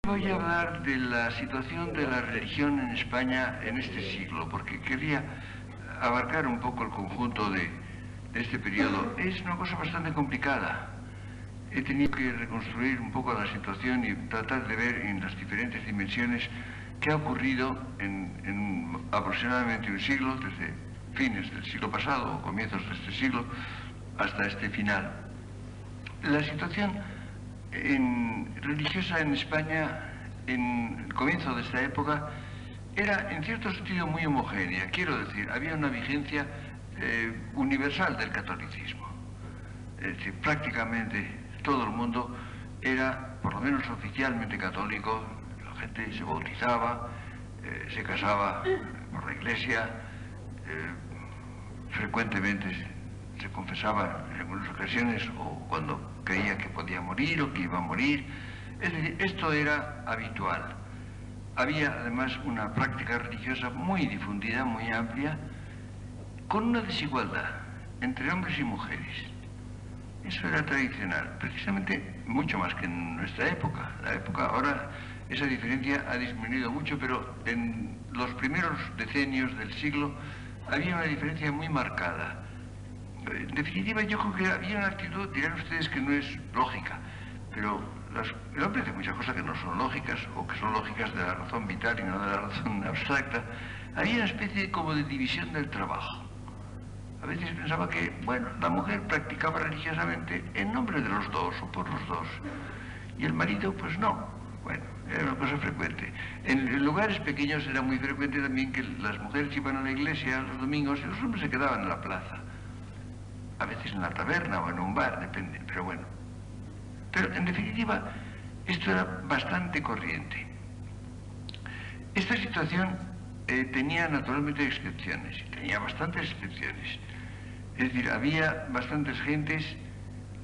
voy a hablar de la situación de la religión en España en este siglo, porque quería abarcar un poco el conjunto de este periodo. Es una cosa bastante complicada. He tenido que reconstruir un poco la situación y tratar de ver en las diferentes dimensiones qué ha ocurrido en aproximadamente un siglo, desde fines del siglo pasado o comienzos de este siglo hasta este final. La situación religiosa en España en el comienzo de esta época era en cierto sentido muy homogénea. Quiero decir, había una vigencia universal del catolicismo. Es decir, prácticamente todo el mundo era, por lo menos oficialmente, católico. La gente se bautizaba, se casaba por la iglesia, frecuentemente se confesaba en algunas ocasiones o cuando creía que podía morir o que iba a morir. Es decir, esto era habitual. Había además una práctica religiosa muy difundida, muy amplia, con una desigualdad entre hombres y mujeres. Eso era tradicional, precisamente mucho más que en nuestra época. La época ahora, esa diferencia ha disminuido mucho, pero en los primeros decenios del siglo había una diferencia muy marcada. En definitiva, yo creo que había una actitud, dirán ustedes que no es lógica, pero el hombre hace muchas cosas que no son lógicas, o que son lógicas de la razón vital y no de la razón abstracta. Había una especie como de división del trabajo. A veces pensaba que, bueno, la mujer practicaba religiosamente en nombre de los dos o por los dos, y el marido, pues no. Bueno, era una cosa frecuente. En lugares pequeños era muy frecuente también que las mujeres iban a la iglesia los domingos y los hombres se quedaban en la plaza. A veces en la taberna o en un bar, depende, pero bueno. Pero en definitiva, esto era bastante corriente. Esta situación tenía naturalmente excepciones, y tenía bastantes excepciones. Es decir, había bastantes gentes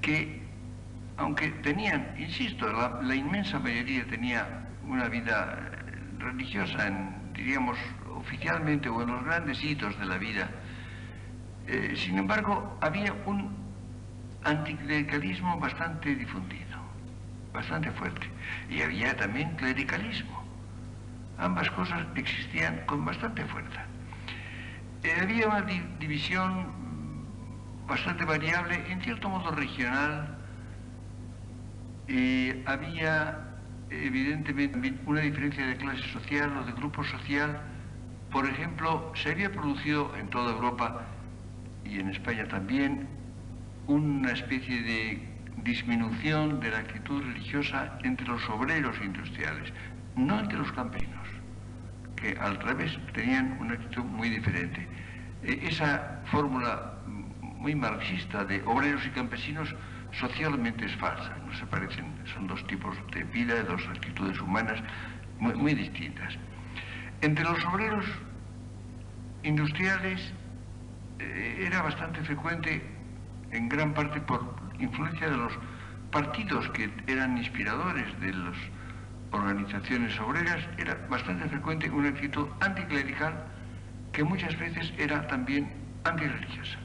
que, aunque tenían, insisto, la inmensa mayoría tenía una vida religiosa, diríamos, oficialmente o en los grandes hitos de la vida, sin embargo, había un anticlericalismo bastante difundido, bastante fuerte, y había también clericalismo. Ambas cosas existían con bastante fuerza. Había una división bastante variable, en cierto modo regional. Había evidentemente una diferencia de clase social o de grupo social. Por ejemplo, se había producido en toda Europa y en España también una especie de disminución de la actitud religiosa entre los obreros industriales, no entre los campesinos, que al revés tenían una actitud muy diferente. Esa fórmula muy marxista de obreros y campesinos socialmente es falsa, no se parecen, son dos tipos de vida, dos actitudes humanas muy distintas. Entre los obreros industriales era bastante frecuente, en gran parte por influencia de los partidos que eran inspiradores de las organizaciones obreras, era bastante frecuente una actitud anticlerical que muchas veces era también antirreligiosa.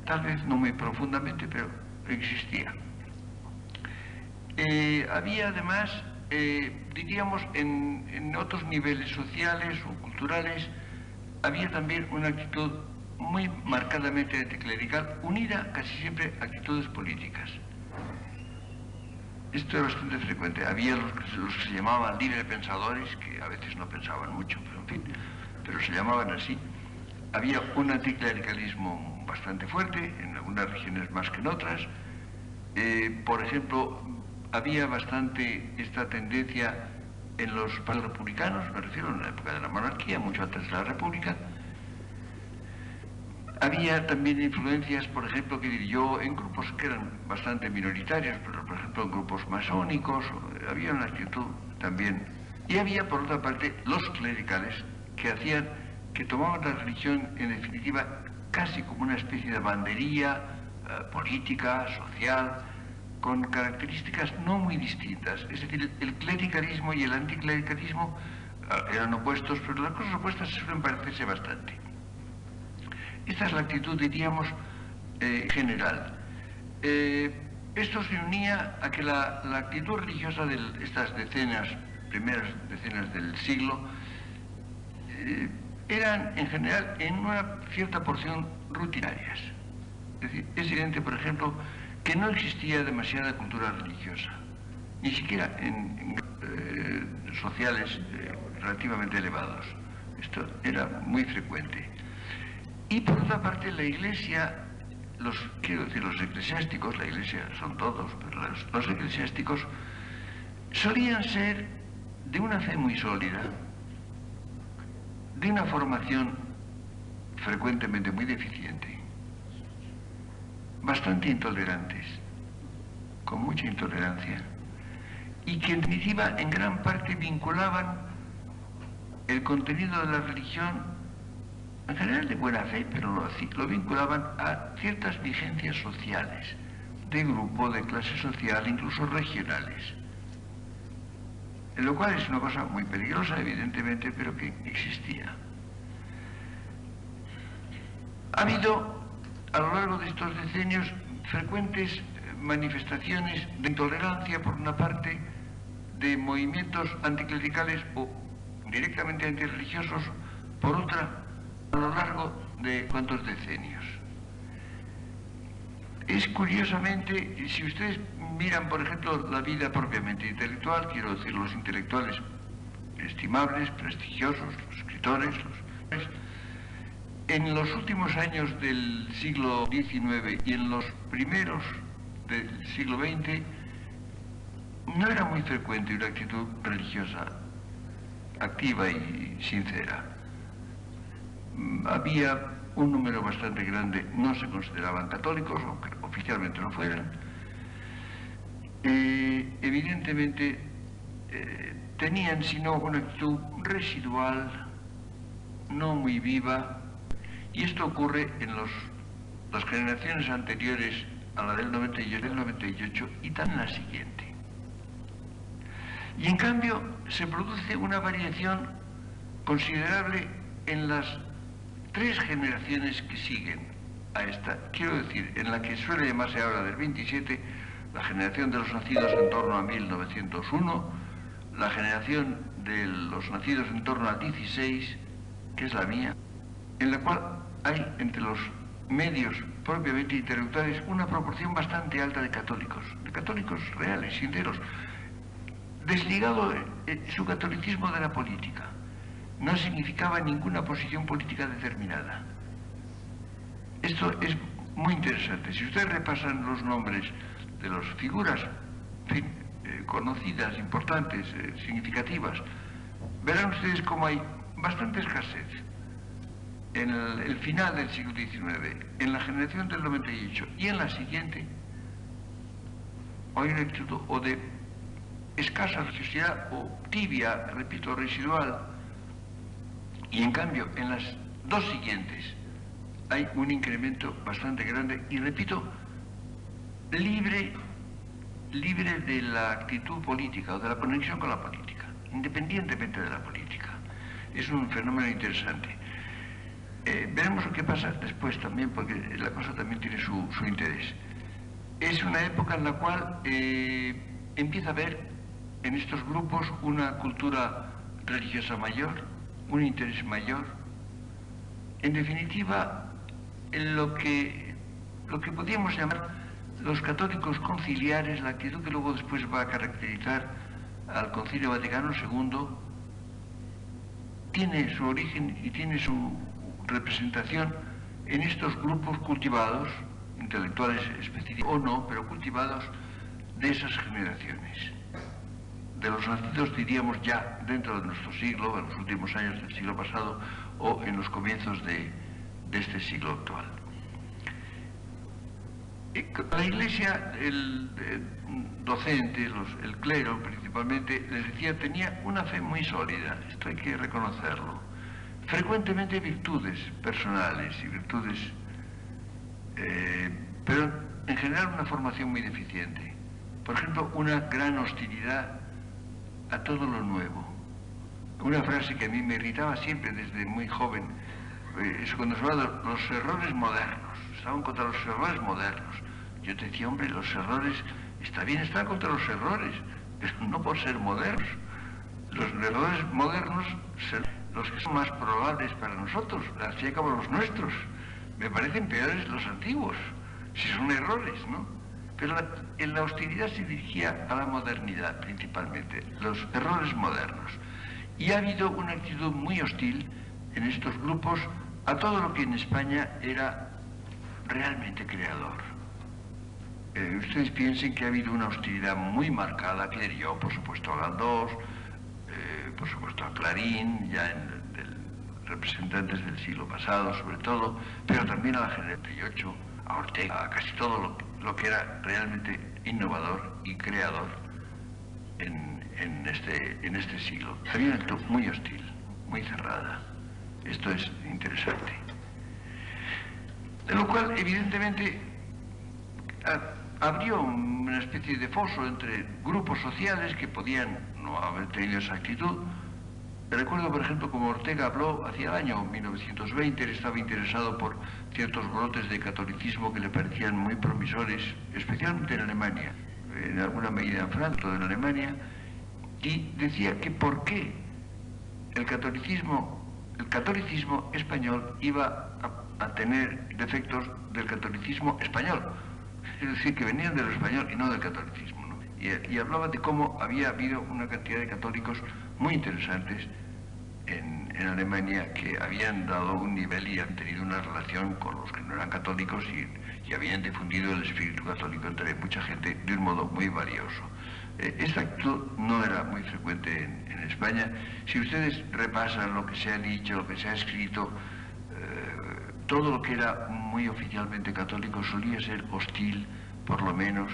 Tal vez no muy profundamente, pero existía. Había además, diríamos, en otros niveles sociales o culturales, había también una actitud muy marcadamente anticlerical, unida casi siempre a actitudes políticas. Esto es bastante frecuente. Había los que se llamaban librepensadores, que a veces no pensaban mucho, pero en fin, pero se llamaban así. Había un anticlericalismo bastante fuerte, en algunas regiones más que en otras. Por ejemplo, había bastante esta tendencia en los países republicanos, me refiero a la época de la monarquía, mucho antes de la república. Había también influencias, por ejemplo, que diría yo, en grupos que eran bastante minoritarios, pero por ejemplo en grupos masónicos, había una actitud también. Y había, por otra parte, los clericales que tomaban la religión, en definitiva, casi como una especie de banderilla política, social, con características no muy distintas. Es decir, el clericalismo y el anticlericalismo eran opuestos, pero las cosas opuestas suelen parecerse bastante. Esta es la actitud, diríamos, general. Esto se unía a que la actitud religiosa de estas primeras decenas del siglo, eran en general en una cierta porción rutinarias. Es decir, es evidente, por ejemplo, que no existía demasiada cultura religiosa, ni siquiera en sociales relativamente elevados. Esto era muy frecuente. Y por otra parte, la Iglesia, quiero decir, los eclesiásticos, la Iglesia son todos, pero los eclesiásticos solían ser de una fe muy sólida, de una formación frecuentemente muy deficiente, bastante intolerantes, con mucha intolerancia, y que en definitiva en gran parte vinculaban el contenido de la religión, en general de buena fe, pero lo vinculaban a ciertas vigencias sociales, de grupo, de clase social, incluso regionales. Lo cual es una cosa muy peligrosa, evidentemente, pero que existía. Ha habido, a lo largo de estos decenios, frecuentes manifestaciones de intolerancia, por una parte, de movimientos anticlericales o directamente antirreligiosos, por otra, a lo largo de cuantos decenios. Es curiosamente, si ustedes miran, por ejemplo, la vida propiamente intelectual, quiero decir, los intelectuales estimables, prestigiosos, los escritores, en los últimos años del siglo XIX y en los primeros del siglo XX, no era muy frecuente una actitud religiosa activa y sincera. Había un número bastante grande, no se consideraban católicos, aunque oficialmente no fueran. Evidentemente tenían, sino una actitud residual, no muy viva, y esto ocurre en las generaciones anteriores a la del 98 y también la siguiente. Y en cambio se produce una variación considerable en las 3 generaciones que siguen a esta, quiero decir, en la que suele llamarse ahora del 27, la generación de los nacidos en torno a 1901, la generación de los nacidos en torno a 16, que es la mía, en la cual hay entre los medios propiamente intelectuales una proporción bastante alta de católicos reales, sinceros, desligado su catolicismo de la política. No significaba ninguna posición política determinada. Esto es muy interesante. Si ustedes repasan los nombres de las figuras, en fin, conocidas, importantes, significativas, verán ustedes cómo hay bastante escasez en el final del siglo XIX, en la generación del 98 y en la siguiente. Hay una actitud o de escasa religiosidad o tibia, repito, residual, y en cambio en las 2 siguientes hay un incremento bastante grande y, repito, libre de la actitud política o de la conexión con la política, independientemente de la política. Es un fenómeno interesante. Veremos lo que pasa después también, porque la cosa también tiene su interés. Es una época en la cual empieza a haber en estos grupos una cultura religiosa mayor, un interés mayor. En definitiva, lo que podríamos llamar los católicos conciliares, la actitud que luego después va a caracterizar al Concilio Vaticano II, tiene su origen y tiene su representación en estos grupos cultivados, intelectuales específicos o no, pero cultivados de esas generaciones. De los nacidos, diríamos, ya dentro de nuestro siglo, en los últimos años del siglo pasado o en los comienzos de este siglo actual. La Iglesia, el docente, el clero principalmente, les decía, tenía una fe muy sólida, esto hay que reconocerlo. Frecuentemente virtudes personales y virtudes, pero en general una formación muy deficiente. Por ejemplo, una gran hostilidad a todo lo nuevo. Una frase que a mí me irritaba siempre desde muy joven, es cuando se hablaba de los errores modernos, estaban contra los errores modernos. Yo te decía, hombre, los errores, está bien estar contra los errores, pero no por ser modernos. Los errores modernos son los que son más probables para nosotros, al fin y al cabo los nuestros. Me parecen peores los antiguos, si son errores, ¿no? Pero en la hostilidad se dirigía a la modernidad principalmente, los errores modernos. Y ha habido una actitud muy hostil en estos grupos a todo lo que en España era realmente creador. Ustedes piensen que ha habido una hostilidad muy marcada que hirió, por supuesto, a Galdós, por supuesto a Clarín, ya representantes del siglo pasado sobre todo, pero también a la generación 38, a Ortega, a casi todo lo que era realmente innovador y creador en este siglo. Había una actitud muy hostil, muy cerrada. Esto es interesante. De lo cual, evidentemente, abrió una especie de foso entre grupos sociales que podían no haber tenido esa actitud. Recuerdo, por ejemplo, como Ortega habló hacia el año 1920, él estaba interesado por ciertos brotes de catolicismo que le parecían muy promisores, especialmente en Alemania, en alguna medida en Francia, todo en Alemania, y decía que por qué el catolicismo español iba a tener defectos del catolicismo español, es decir, que venían del español y no del catolicismo, ¿no? Y hablaba de cómo había habido una cantidad de católicos muy interesantes en Alemania que habían dado un nivel y han tenido una relación con los que no eran católicos y habían difundido el espíritu católico entre mucha gente de un modo muy valioso. Esta actitud no era muy frecuente en España. Si ustedes repasan lo que se ha dicho, lo que se ha escrito, todo lo que era muy oficialmente católico solía ser hostil, por lo menos.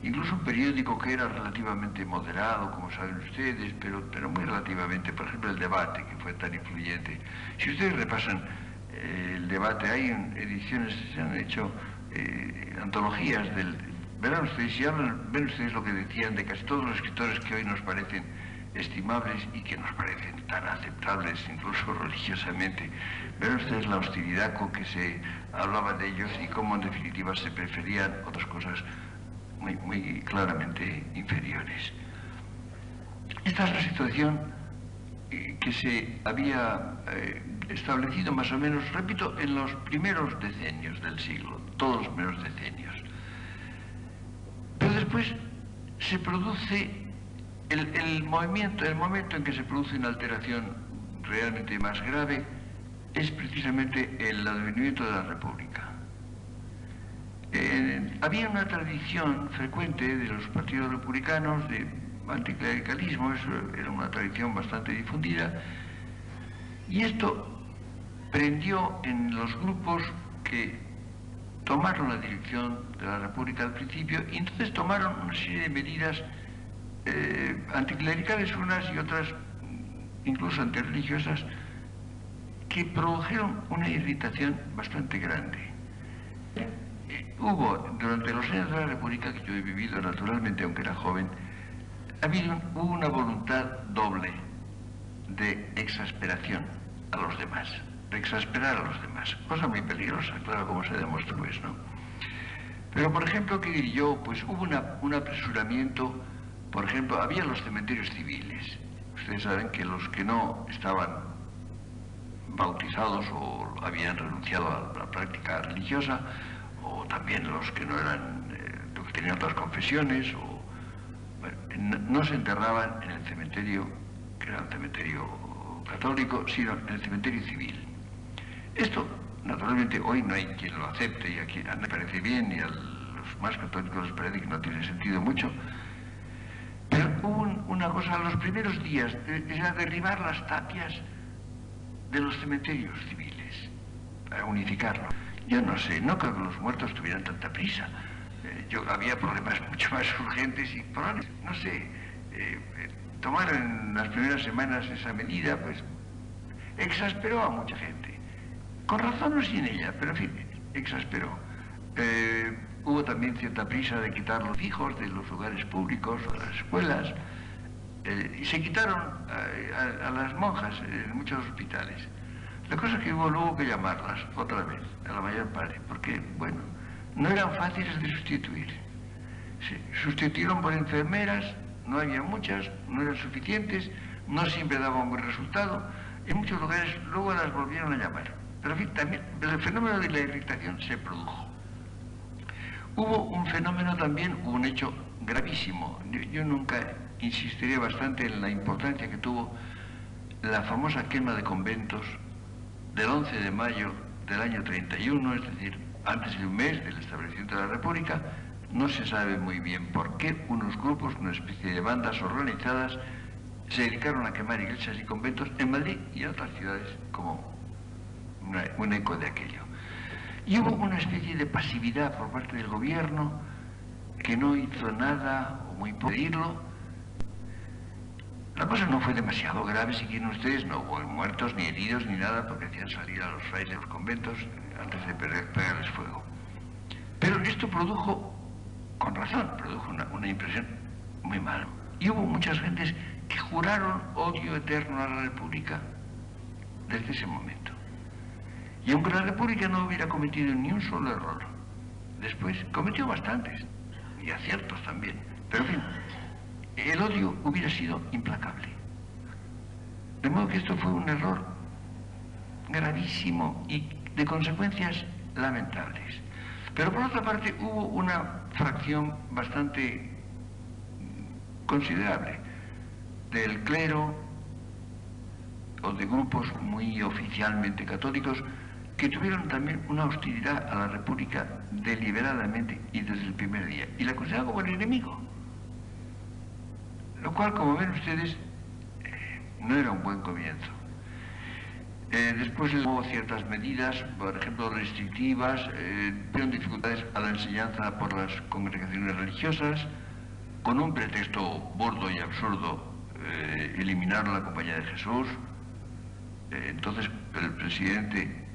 Incluso un periódico que era relativamente moderado, como saben ustedes, pero muy relativamente, por ejemplo, El Debate, que fue tan influyente. Si ustedes repasan El Debate, hay ediciones, se han hecho antologías del... Verán ustedes, si hablan, ven ustedes lo que decían de casi todos los escritores que hoy nos parecen estimables y que nos parecen tan aceptables, incluso religiosamente. Verán ustedes la hostilidad con que se hablaba de ellos y cómo en definitiva se preferían otras cosas muy claramente inferiores. Esta es la situación que se había establecido más o menos, repito, en los primeros decenios del siglo, todos los primeros decenios. Pero después se produce el momento en que se produce una alteración realmente más grave es precisamente el advenimiento de la República. Había una tradición frecuente de los partidos republicanos de anticlericalismo, eso era una tradición bastante difundida, y esto prendió en los grupos que tomaron la dirección de la República al principio, y entonces tomaron una serie de medidas anticlericales unas y otras, incluso antirreligiosas, que produjeron una irritación bastante grande. Hubo, durante los años de la República que yo he vivido, naturalmente, aunque era joven, hubo una voluntad doble de exasperación a los demás, de exasperar a los demás, cosa muy peligrosa, claro, como se demostró, pues, ¿no? Pero, por ejemplo, ¿qué diría yo? Pues hubo un apresuramiento, por ejemplo, había los cementerios civiles. Ustedes saben que los que no estaban bautizados o habían renunciado a la práctica religiosa, o también los que no eran, los que tenían otras confesiones, o, bueno, no se enterraban en el cementerio, que era el cementerio católico, sino en el cementerio civil. Esto, naturalmente, hoy no hay quien lo acepte, y a quien me parece bien, y a los más católicos les parece que no tiene sentido mucho, pero hubo una cosa, los primeros días, era derribar las tapias de los cementerios civiles, para unificarlos. Yo no sé, no creo que los muertos tuvieran tanta prisa. Había problemas mucho más urgentes y, no sé, tomar en las primeras semanas esa medida, pues, exasperó a mucha gente. Con razón o sin ella, pero en fin, exasperó. Hubo también cierta prisa de quitar los hijos de los lugares públicos o de las escuelas, y se quitaron a las monjas en muchos hospitales. La cosa es que hubo luego que llamarlas otra vez, a la mayor parte, porque, bueno, no eran fáciles de sustituir. Se sustituyeron por enfermeras, no había muchas, no eran suficientes, no siempre daban buen resultado. En muchos lugares luego las volvieron a llamar. Pero en fin, también el fenómeno de la irritación se produjo. Hubo un fenómeno también, un hecho gravísimo. Yo nunca insistiré bastante en la importancia que tuvo la famosa quema de conventos del 11 de mayo del año 31, es decir, antes de un mes del establecimiento de la República. No se sabe muy bien por qué unos grupos, una especie de bandas organizadas, se dedicaron a quemar iglesias y conventos en Madrid y en otras ciudades como un eco de aquello. Y hubo una especie de pasividad por parte del gobierno que no hizo nada, o muy poco pedirlo. La cosa no fue demasiado grave, si quieren ustedes, no hubo muertos, ni heridos, ni nada, porque hacían salir a los frailes de los conventos antes de pegarles fuego. Pero esto produjo, con razón, produjo una impresión muy mala. Y hubo muchas gentes que juraron odio eterno a la República desde ese momento. Y aunque la República no hubiera cometido ni un solo error, después cometió bastantes, y aciertos también, pero en fin, el odio hubiera sido implacable. De modo que esto fue un error gravísimo y de consecuencias lamentables. Pero por otra parte hubo una fracción bastante considerable del clero o de grupos muy oficialmente católicos que tuvieron también una hostilidad a la República deliberadamente y desde el primer día, y la consideraban como el enemigo. Lo cual, como ven ustedes, no era un buen comienzo. Después hubo ciertas medidas, por ejemplo, restrictivas, tuvieron dificultades a la enseñanza por las congregaciones religiosas, con un pretexto burdo y absurdo, eliminaron la Compañía de Jesús. Entonces el presidente,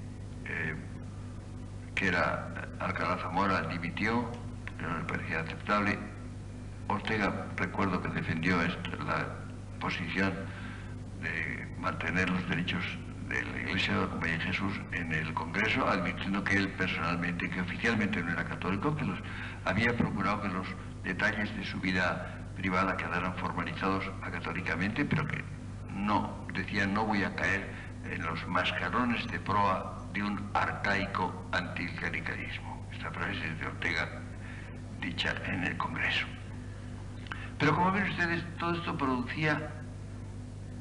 que era Alcalá Zamora, dimitió, que no le parecía aceptable. Ortega, recuerdo que defendió la posición de mantener los derechos de la Iglesia de la Compañía de Jesús en el Congreso, admitiendo que él personalmente, que oficialmente no era católico, que había procurado que los detalles de su vida privada quedaran formalizados católicamente, pero que no, decía, no voy a caer en los mascarones de proa de un arcaico anticlericalismo. Esta frase es de Ortega, dicha en el Congreso. Pero como ven ustedes, todo esto producía,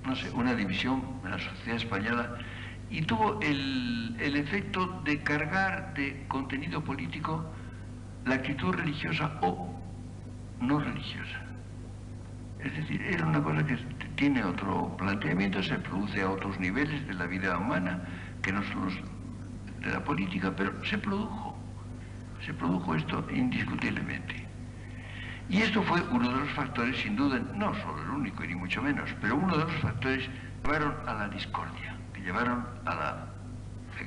no sé, una división en la sociedad española y tuvo el efecto de cargar de contenido político la actitud religiosa o no religiosa. Es decir, era una cosa que tiene otro planteamiento, se produce a otros niveles de la vida humana, que no son los de la política, pero se produjo esto indiscutiblemente. Y esto fue uno de los factores, sin duda, no solo el único, y ni mucho menos, pero uno de los factores que llevaron a la discordia, que llevaron a la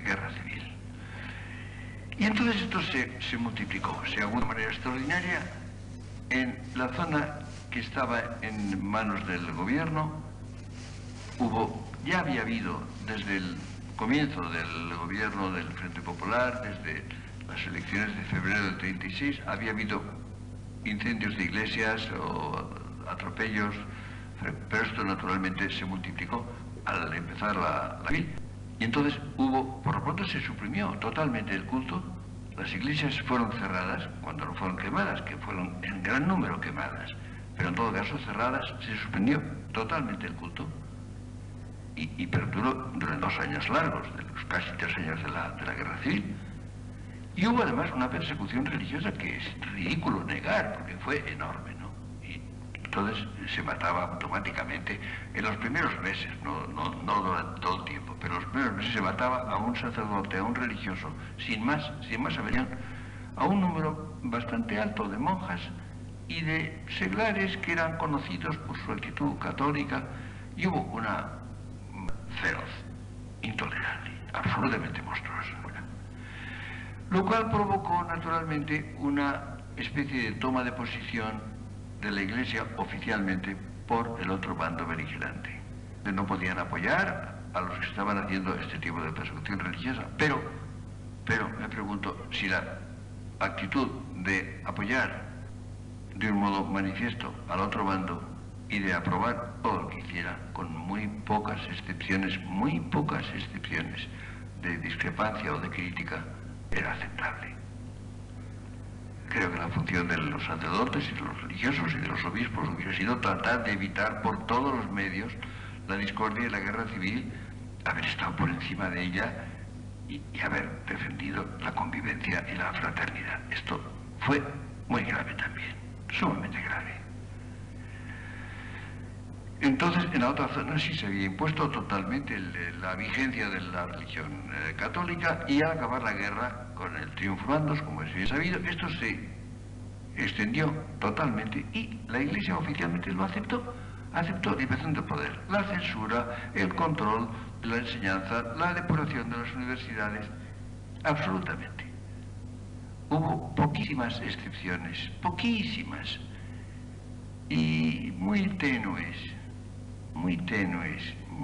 guerra civil. Y entonces esto se multiplicó, se agudó de manera extraordinaria en la zona que estaba en manos del gobierno. Ya había habido desde el comienzo del gobierno del Frente Popular, desde las elecciones de febrero del 36, había habido incendios de iglesias o atropellos, pero esto naturalmente se multiplicó al empezar la civil. Y entonces por lo pronto se suprimió totalmente el culto. Las iglesias fueron cerradas cuando no fueron quemadas, que fueron en gran número quemadas, pero en todo caso cerradas, se suspendió totalmente el culto y perduró durante 2 años largos, de los casi 3 años de la guerra civil. Y hubo además una persecución religiosa que es ridículo negar, porque fue enorme, ¿no? Y entonces se mataba automáticamente en los primeros meses, no durante todo el tiempo, pero en los primeros meses se mataba a un sacerdote, a un religioso, sin más averiguación, a un número bastante alto de monjas y de seglares que eran conocidos por su actitud católica, y hubo una feroz, intolerable, absolutamente monstruosa. Lo cual provocó naturalmente una especie de toma de posición de la Iglesia oficialmente por el otro bando beligerante. No podían apoyar a los que estaban haciendo este tipo de persecución religiosa, pero me pregunto si la actitud de apoyar de un modo manifiesto al otro bando y de aprobar todo lo que hiciera, con muy pocas excepciones de discrepancia o de crítica, era aceptable. Creo que la función de los sacerdotes y de los religiosos y de los obispos hubiera sido tratar de evitar por todos los medios la discordia y la guerra civil, haber estado por encima de ella y haber defendido la convivencia y la fraternidad. Esto fue muy grave también, sumamente grave. Entonces, en la otra zona sí se había impuesto totalmente la vigencia de la religión católica, y al acabar la guerra con el triunfo bandos, como es bien sabido, esto se extendió totalmente y la Iglesia oficialmente lo aceptó liberación de poder, la censura, el control de la enseñanza, la depuración de las universidades, absolutamente. Hubo poquísimas excepciones, poquísimas, y muy tenues,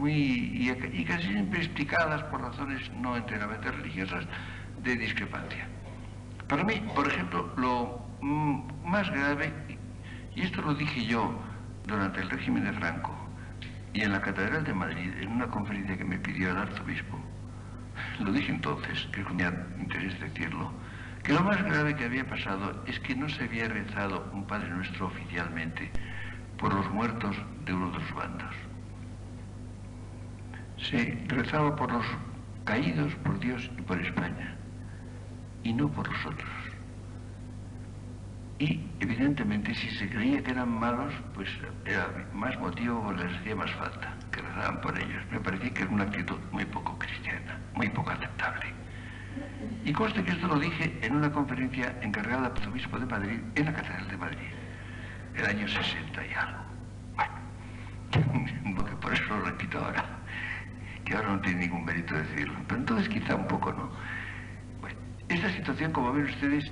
y casi siempre explicadas por razones no enteramente religiosas de discrepancia. Para mí, por ejemplo, lo más grave, y esto lo dije yo durante el régimen de Franco y en la Catedral de Madrid, en una conferencia que me pidió el arzobispo, lo dije entonces, creo que me da interés decirlo, que lo más grave que había pasado es que no se había rezado un Padre Nuestro oficialmente por los muertos de uno de los bandos. Se rezaba por los caídos por Dios y por España, y no por los otros. Y evidentemente si se creía que eran malos, pues era más motivo, les hacía más falta que rezaban por ellos. Me parecía que era una actitud muy poco cristiana, muy poco aceptable. Y conste que esto lo dije en una conferencia encargada por el obispo de Madrid, en la Catedral de Madrid, el año 60 y algo. Bueno, porque por eso lo repito ahora, que ahora no tiene ningún mérito decirlo, pero entonces quizá un poco no. Bueno, esta situación, como ven ustedes,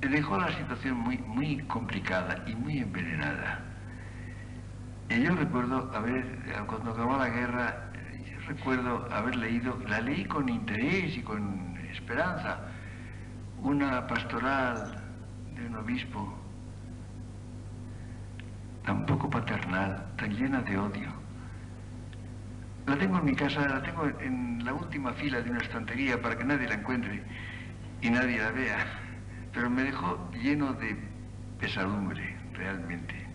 dejó la situación muy complicada y muy envenenada. Y yo recuerdo cuando acabó la guerra, recuerdo haber leído, la leí con interés y con esperanza, una pastoral de un obispo tan poco paternal, tan llena de odio. La tengo en mi casa, la tengo en la última fila de una estantería para que nadie la encuentre y nadie la vea, pero me dejó lleno de pesadumbre, realmente.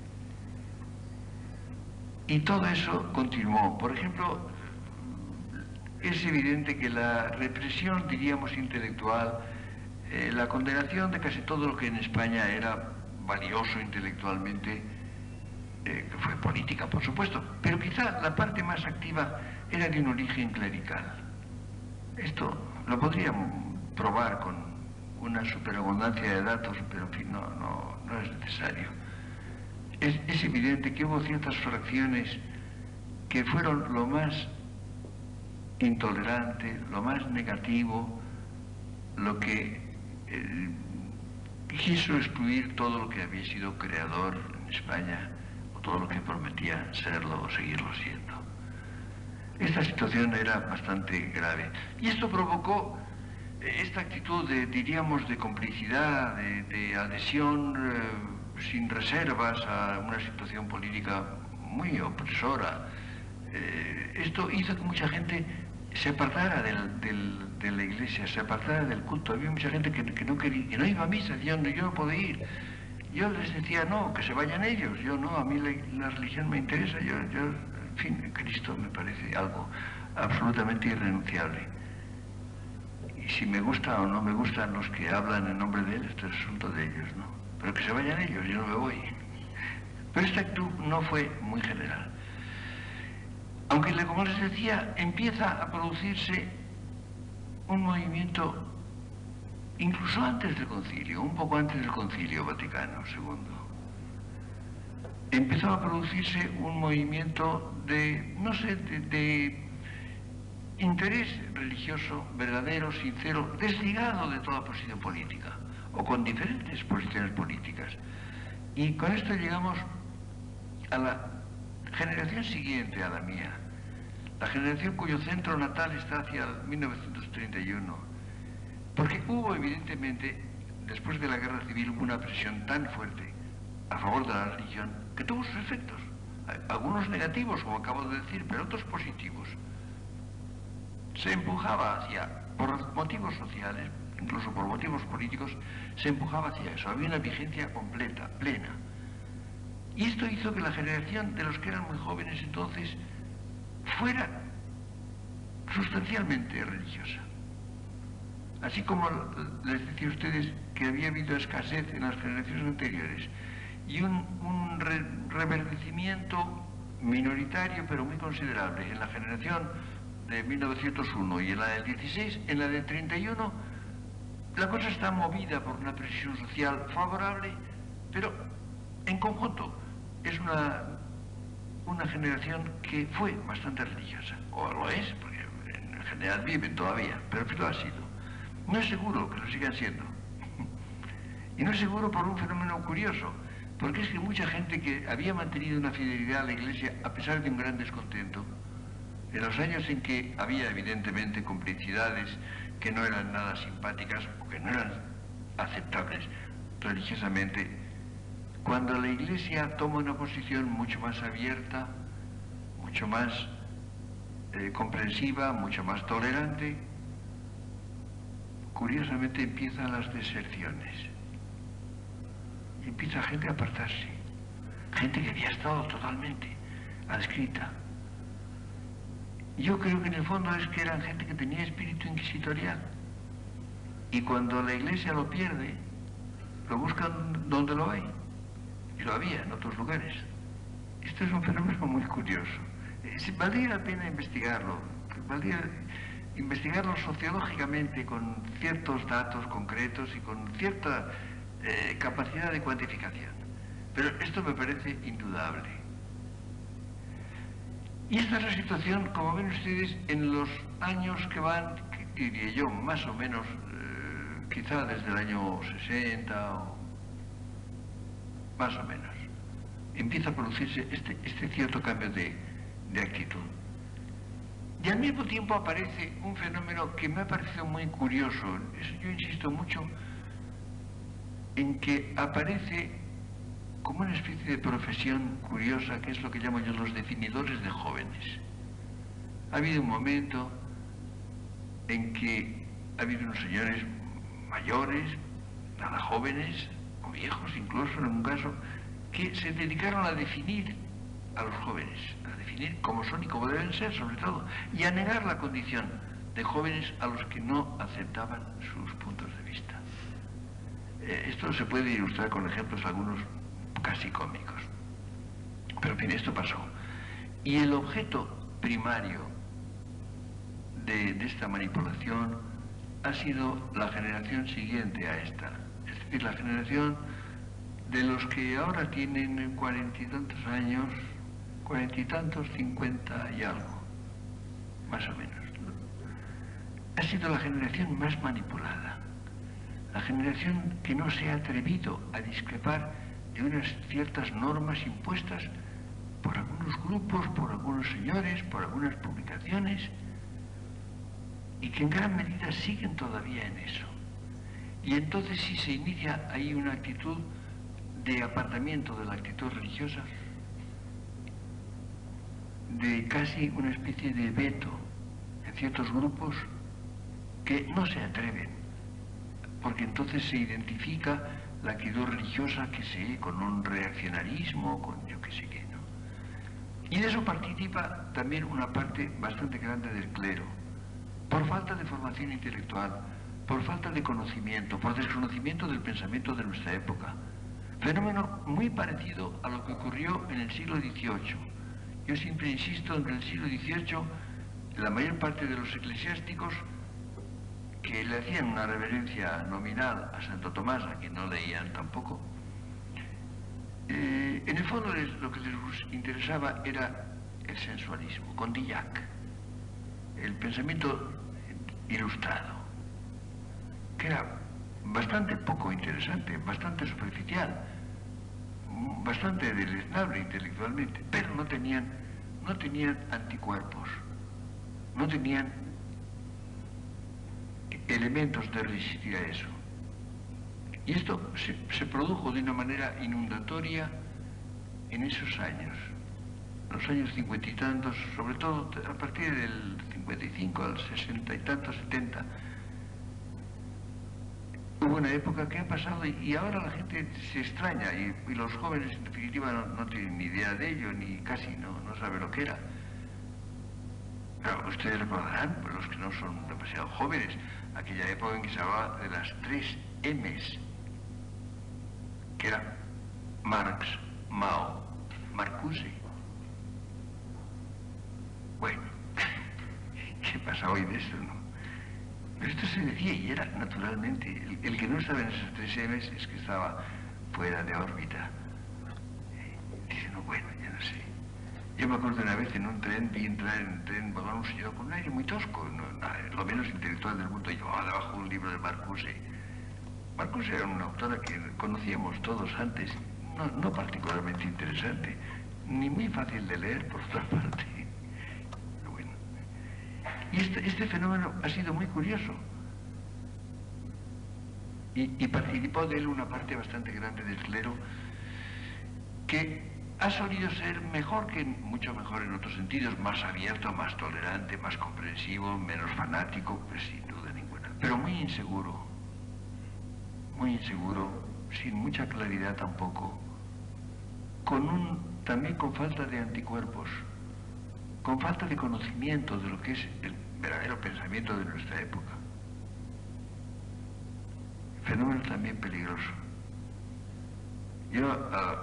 Y todo eso continuó. Por ejemplo, es evidente que la represión, diríamos, intelectual, la condenación de casi todo lo que en España era valioso intelectualmente, que fue política, por supuesto, pero quizá la parte más activa era de un origen clerical. Esto lo podríamos probar con una superabundancia de datos, pero en fin, no es necesario. Es evidente que hubo ciertas fracciones que fueron lo más intolerante, lo más negativo, lo que quiso excluir todo lo que había sido creador en España, o todo lo que prometía serlo o seguirlo siendo. Esta situación era bastante grave. Y esto provocó esta actitud diríamos, de complicidad, de adhesión sin reservas a una situación política muy opresora. Esto hizo que mucha gente se apartara de la iglesia, se apartara del culto. Había mucha gente que no iba a misa, yo no puedo ir. Yo les decía, no, que se vayan ellos. Yo no, a mí la religión me interesa. En fin, Cristo me parece algo absolutamente irrenunciable. Y si me gusta o no me gustan los que hablan en nombre de él, este es asunto de ellos, ¿no? Pero que se vayan ellos, yo no me voy. Pero esta actitud no fue muy general. Aunque, como les decía, empieza a producirse un movimiento, incluso antes del concilio, un poco antes del concilio Vaticano II. Empezó a producirse un movimiento de, no sé, de interés religioso verdadero, sincero, desligado de toda posición política, o con diferentes posiciones políticas. Y con esto llegamos a la generación siguiente a la mía, la generación cuyo centro natal está hacia 1931, porque hubo evidentemente después de la guerra civil hubo una presión tan fuerte a favor de la religión que tuvo sus efectos. Algunos negativos, como acabo de decir, pero otros positivos. Se empujaba por motivos sociales, incluso por motivos políticos, se empujaba hacia eso. Había una vigencia completa, plena. Y esto hizo que la generación de los que eran muy jóvenes entonces fuera sustancialmente religiosa. Así como les decía a ustedes que había habido escasez en las generaciones anteriores y un reverdecimiento minoritario pero muy considerable en la generación de 1901 y en la del 16, en la del 31, la cosa está movida por una presión social favorable, pero en conjunto es una generación que fue bastante religiosa, o lo es, porque en general viven todavía, pero lo ha sido. No es seguro que lo sigan siendo. Y no es seguro por un fenómeno curioso, porque es que mucha gente que había mantenido una fidelidad a la Iglesia a pesar de un gran descontento, en los años en que había evidentemente complicidades que no eran nada simpáticas o que no eran aceptables religiosamente, cuando la Iglesia toma una posición mucho más abierta, mucho más comprensiva, mucho más tolerante, curiosamente empiezan las deserciones. Y empieza gente a apartarse. Gente que había estado totalmente adscrita. Yo creo que en el fondo es que eran gente que tenía espíritu inquisitorial. Y cuando la Iglesia lo pierde, lo buscan donde lo hay. Y lo había en otros lugares. Esto es un fenómeno muy curioso. Valdría la pena investigarlo. Valdría investigarlo sociológicamente con ciertos datos concretos y con cierta capacidad de cuantificación. Pero esto me parece indudable. Y esta es la situación, como ven ustedes, en los años que van, diría yo, más o menos, quizá desde el año 60 o más o menos, empieza a producirse este cierto cambio de actitud. Y al mismo tiempo aparece un fenómeno que me ha parecido muy curioso. Yo insisto mucho en que aparece como una especie de profesión curiosa, que es lo que llamo yo los definidores de jóvenes. Ha habido un momento en que ha habido unos señores mayores, nada jóvenes, o viejos incluso en un caso, que se dedicaron a definir a los jóvenes, a definir cómo son y cómo deben ser, sobre todo, y a negar la condición de jóvenes a los que no aceptaban sus puntos de vista. Esto se puede ilustrar con ejemplos algunos casi cómicos. Pero en fin, esto pasó. Y el objeto primario de esta manipulación ha sido la generación siguiente a esta. Es decir, la generación de los que ahora tienen 40 y tantos años, 40 y tantos, 50 y algo, más o menos. Ha sido la generación más manipulada. La generación que no se ha atrevido a discrepar de unas ciertas normas impuestas por algunos grupos, por algunos señores, por algunas publicaciones, y que en gran medida siguen todavía en eso. Y entonces sí se inicia ahí una actitud de apartamiento de la actitud religiosa, de casi una especie de veto en ciertos grupos que no se atreven, porque entonces se identifica la actitud religiosa que se con un reaccionarismo, con yo qué sé qué, ¿no? Y de eso participa también una parte bastante grande del clero, por falta de formación intelectual, por falta de conocimiento, por desconocimiento del pensamiento de nuestra época. Fenómeno muy parecido a lo que ocurrió en el siglo XVIII. Yo siempre insisto en que en el siglo XVIII la mayor parte de los eclesiásticos que le hacían una reverencia nominal a Santo Tomás, a quien no leían tampoco, en el fondo lo que les interesaba era el sensualismo, Condillac, el pensamiento ilustrado, que era bastante poco interesante, bastante superficial, bastante deleznable intelectualmente, pero no tenían anticuerpos, no tenían elementos de resistir a eso. Y esto se produjo de una manera inundatoria en esos años, los años 50 y tantos, sobre todo a partir del 55 al 60 y tantos, 70. Hubo una época que ha pasado y ahora la gente se extraña y los jóvenes en definitiva no tienen ni idea de ello, ni casi no saben lo que era. Pero ustedes recordarán, pues los que no son demasiado jóvenes, aquella época en que se hablaba de las 3 M's, que eran Marx, Mao, Marcuse. Bueno, ¿qué pasa hoy de eso, no? Pero esto se decía y era naturalmente, el que no estaba en esas 3 M's es que estaba fuera de órbita. Dice, no, bueno, ya no sé. Yo me acuerdo una vez en un tren, vi entrar en un tren vagón un señor con un aire muy tosco, lo menos intelectual del mundo, y llevaba debajo un libro de Marcuse. Marcuse era una autora que conocíamos todos antes, no particularmente interesante, ni muy fácil de leer por otra parte. Pero bueno. Y este fenómeno ha sido muy curioso. Y participó de él una parte bastante grande del clero que ha solido ser mucho mejor en otros sentidos, más abierto, más tolerante, más comprensivo, menos fanático, pues sin duda ninguna. Pero muy inseguro, sin mucha claridad tampoco, también con falta de anticuerpos, con falta de conocimiento de lo que es el verdadero pensamiento de nuestra época. Fenómeno también peligroso. Yo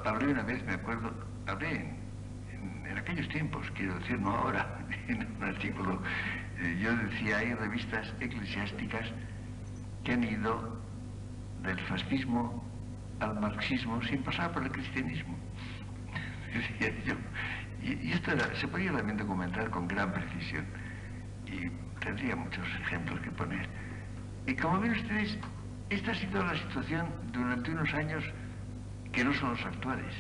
hablé una vez, me acuerdo, hablé en aquellos tiempos, quiero decir, no ahora, en un artículo, yo decía, hay revistas eclesiásticas que han ido del fascismo al marxismo sin pasar por el cristianismo. Decía yo. Y esto se podía también documentar con gran precisión. Y tendría muchos ejemplos que poner. Y como ven ustedes, esta ha sido la situación durante unos años que no son los actuales.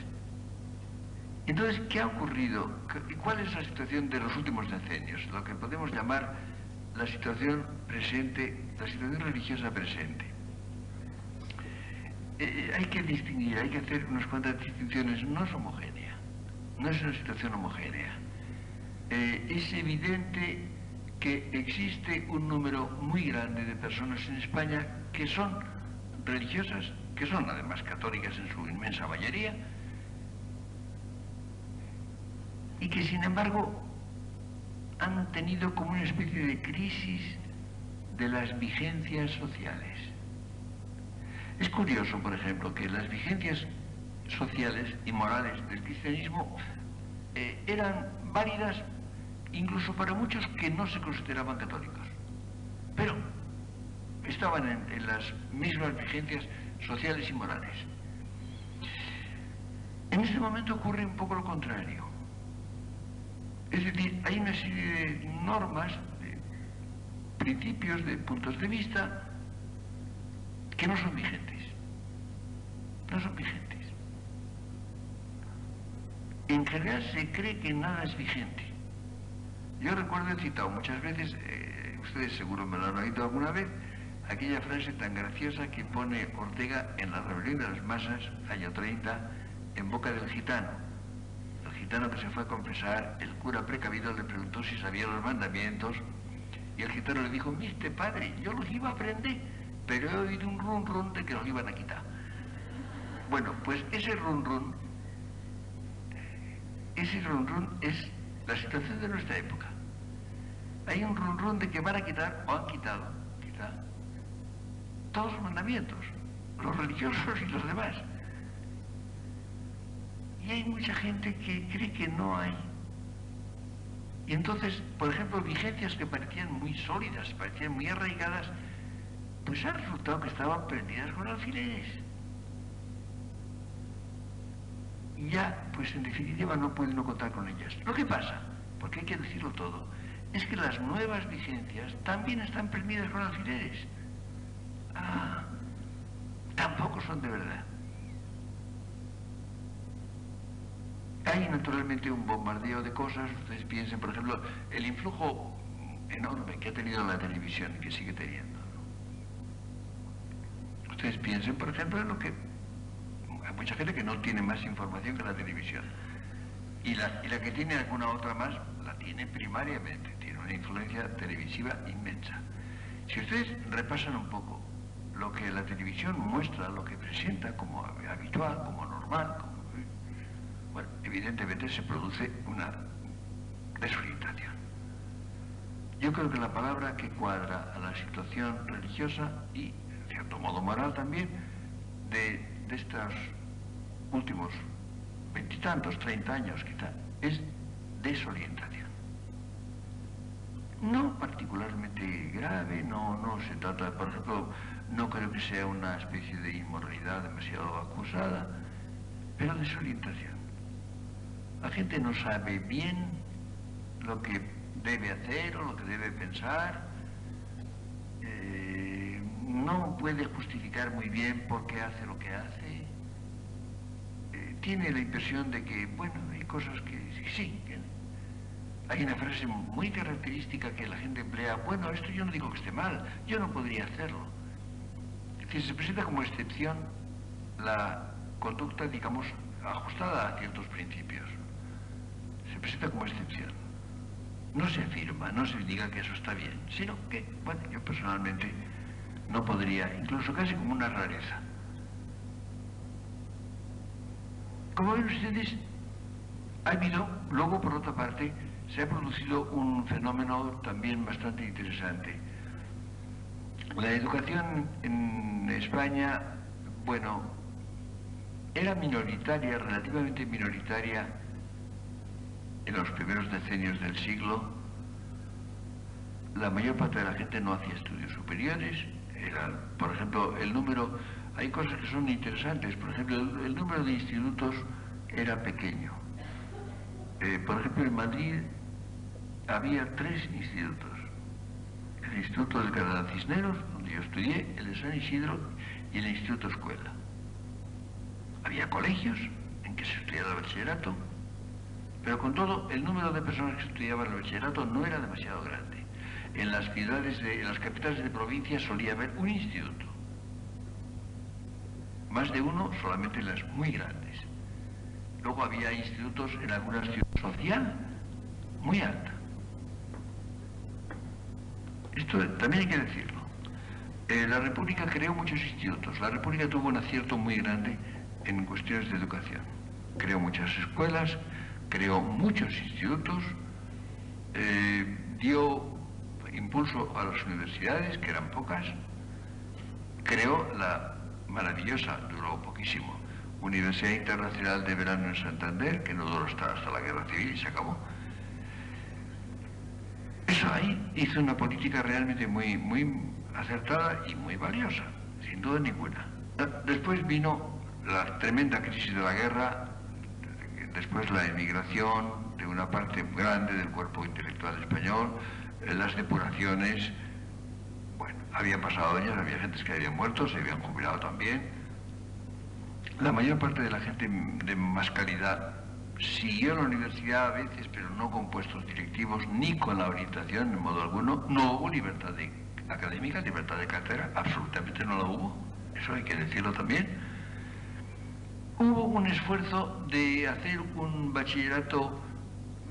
Entonces, ¿qué ha ocurrido? ¿Cuál es la situación de los últimos decenios? Lo que podemos llamar la situación presente, la situación religiosa presente. Hay que distinguir, hay que hacer unas cuantas distinciones. No es homogénea, no es una situación homogénea. Es evidente que existe un número muy grande de personas en España que son religiosas, que son además católicas en su inmensa mayoría, y que sin embargo han tenido como una especie de crisis de las vigencias sociales. Es curioso, por ejemplo, que las vigencias sociales y morales del cristianismo eran válidas incluso para muchos que no se consideraban católicos, pero estaban en las mismas vigencias sociales y morales. En este momento ocurre un poco lo contrario. Es decir, hay una serie de normas, de principios, de puntos de vista que no son vigentes. No son vigentes. En general se cree que nada es vigente. Yo recuerdo, he citado muchas veces, ustedes seguro me lo han oído alguna vez, aquella frase tan graciosa que pone Ortega en La rebelión de las masas, año 30, en boca del gitano. El gitano que se fue a confesar, el cura precavido le preguntó si sabía los mandamientos, y el gitano le dijo, mire padre, yo los iba a aprender, pero he oído un run run de que los iban a quitar. Bueno, pues ese run run es la situación de nuestra época. Hay un run run de que van a quitar, o han quitado, quizá, todos los mandamientos, los religiosos y los demás. Y hay mucha gente que cree que no hay. Y entonces, por ejemplo, vigencias que parecían muy sólidas, parecían muy arraigadas, pues ha resultado que estaban prendidas con alfileres. Y ya, pues en definitiva no pueden no contar con ellas. Lo que pasa, porque hay que decirlo todo, es que las nuevas vigencias también están prendidas con alfileres. Tampoco son de verdad. Hay naturalmente un bombardeo de cosas. Ustedes piensen, por ejemplo, el influjo enorme que ha tenido la televisión y que sigue teniendo, ¿no? Ustedes piensen, por ejemplo, en lo que... Hay mucha gente que no tiene más información que la televisión. Y la que tiene alguna otra más, la tiene primariamente. Tiene una influencia televisiva inmensa. Si ustedes repasan un poco lo que la televisión muestra, lo que presenta como habitual, como normal, bueno, evidentemente se produce una desorientación. Yo creo que la palabra que cuadra a la situación religiosa y, en cierto modo, moral también, de estos últimos 20 y tantos, 30 años quizá, es desorientación. No particularmente grave, no se trata, por ejemplo, no creo que sea una especie de inmoralidad demasiado acusada, pero desorientación. La gente no sabe bien lo que debe hacer o lo que debe pensar, no puede justificar muy bien por qué hace lo que hace, tiene la impresión de que, bueno, hay cosas que sí, hay una frase muy característica que la gente emplea, bueno, esto yo no digo que esté mal, yo no podría hacerlo. Es decir, se presenta como excepción la conducta, digamos, ajustada a ciertos principios. Se presenta como excepción. No se afirma, no se diga que eso está bien, sino que, bueno, yo personalmente no podría, incluso casi como una rareza. Como ven ustedes, ha habido, luego por otra parte, se ha producido un fenómeno también bastante interesante. La educación en España, bueno, era minoritaria, relativamente minoritaria, en los primeros decenios del siglo. La mayor parte de la gente no hacía estudios superiores. Por ejemplo, el número, hay cosas que son interesantes. Por ejemplo, el número de institutos era pequeño. Por ejemplo, en Madrid había 3 institutos. El Instituto del Canal Cisneros, donde yo estudié, el de San Isidro y el Instituto Escuela. Había colegios en que se estudiaba el bachillerato, pero con todo, el número de personas que estudiaban el bachillerato no era demasiado grande. En las ciudades, en las capitales de provincia solía haber un instituto. Más de uno solamente en las muy grandes. Luego había institutos en algunas ciudades social muy alta. Esto también hay que decirlo. La República creó muchos institutos. La República tuvo un acierto muy grande en cuestiones de educación. Creó muchas escuelas, creó muchos institutos, dio impulso a las universidades, que eran pocas, creó la maravillosa, duró poquísimo, Universidad Internacional de Verano en Santander, que no duró hasta la Guerra Civil y se acabó. Eso ahí hizo una política realmente muy acertada y muy valiosa, sin duda ninguna. Después vino la tremenda crisis de la guerra, después la emigración de una parte grande del cuerpo intelectual español, las depuraciones. Bueno, habían pasado años, había gentes que habían muerto, se habían jubilado también. La mayor parte de la gente de más calidad siguió la universidad a veces, pero no con puestos directivos, ni con la orientación, en modo alguno. No hubo libertad académica, libertad de cátedra, absolutamente no la hubo, eso hay que decirlo también. Hubo un esfuerzo de hacer un bachillerato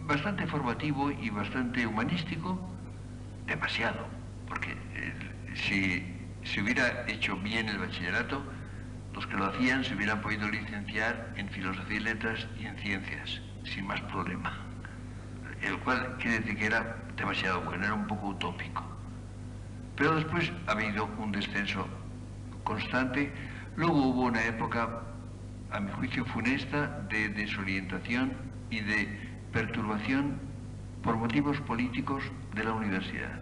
bastante formativo y bastante humanístico, demasiado, porque si se hubiera hecho bien el bachillerato, los que lo hacían se hubieran podido licenciar en filosofía y letras y en ciencias, sin más problema. El cual quiere decir que era demasiado bueno, era un poco utópico. Pero después ha habido un descenso constante. Luego hubo una época, a mi juicio, funesta de desorientación y de perturbación por motivos políticos de la universidad.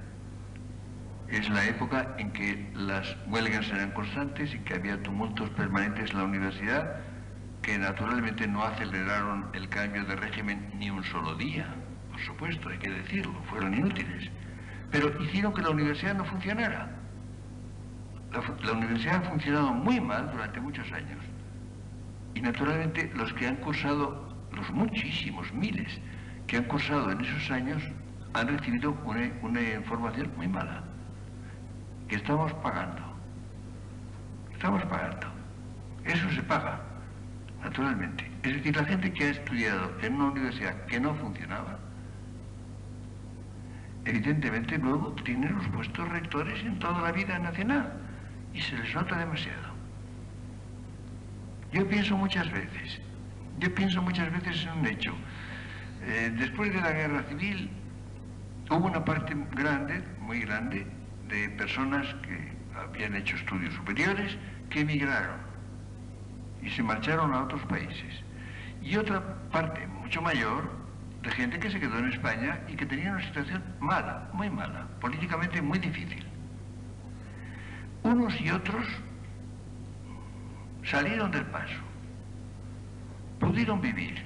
Es la época en que las huelgas eran constantes y que había tumultos permanentes en la universidad que naturalmente no aceleraron el cambio de régimen ni un solo día. Por supuesto, hay que decirlo, fueron inútiles. Pero hicieron que la universidad no funcionara. La universidad ha funcionado muy mal durante muchos años. Y naturalmente los que han cursado, los muchísimos, miles, que han cursado en esos años, han recibido una información muy mala, que estamos pagando. estamos pagando. Eso se paga, naturalmente. Es decir, la gente que ha estudiado en una universidad que no funcionaba, evidentemente luego tiene los puestos rectores en toda la vida nacional y se les nota demasiado. Yo pienso muchas veces en un hecho. Después de la guerra civil hubo una parte grande, muy grande, de personas que habían hecho estudios superiores que emigraron y se marcharon a otros países. Y otra parte mucho mayor de gente que se quedó en España y que tenía una situación mala, muy mala, políticamente muy difícil. Unos y otros salieron del paso, pudieron vivir